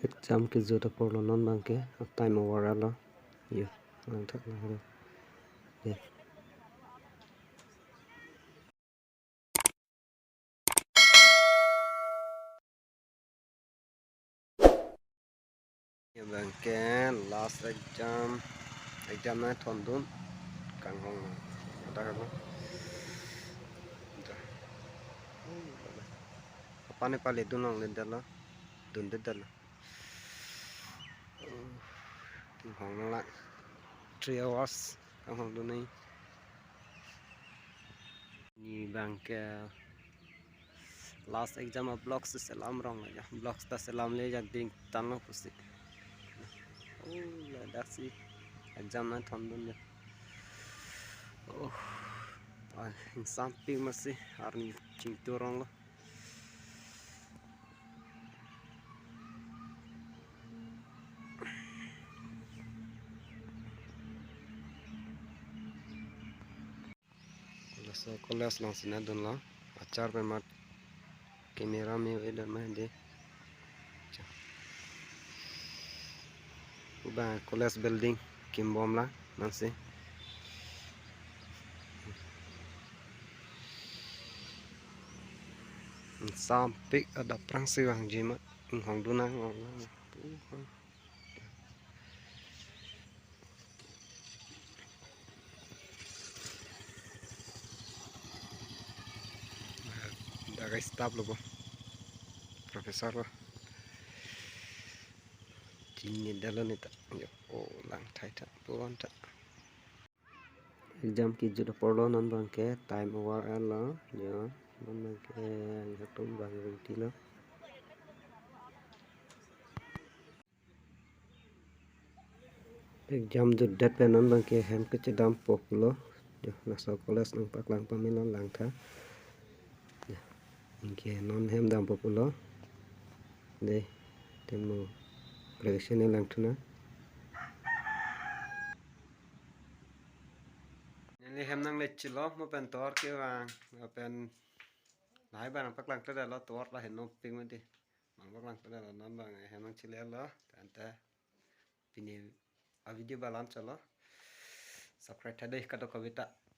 exam ke zo ta parlo non bang ke time over ala yo lang thak la ro ye ye bang ke last exam na thon dun kang hong ta ka apa ne pale dun long le dala dun de dala tim hong la 3 hours kang hong dun ni bang ke last exam of blocks se salam rong la blocks ta salam le jak ding tan lo pusi la daksi exam na thon dun ya insan ping masih hari cing turong lo kolas lang sinadun la acar pe mat kamera me edan mah de uba kolas building kimbom la masih sampai ada perang siwang jima hong duna ngong daga staff lo profesor lo jinni dalan ita yo lang thai ta pon ta exam ki juda porlo non bang ke time over ala yo non bang ke hatum bang ti lo exam du dat pe non bang ke hem ke chedam populo yo naso kolas nang pak lang pamilon lang tha ingke non hem dam populo de temu prevision lang thunaนี่เห็นนั่งเล็กชิลล์มาเป็นตัวเกี่ยวกับเป็นหลายบ้านพักหลังตัวเดียวตัวเราเห็นนกปิงมันดิบางพักหลังตัวเดียวนั่นบางเห็นนั่งชิลล์แล้วแต่ปีนี้เอาวิดีโอบาลานซ์แล้ว subscribe ได้ก็ต้องกดติดตาม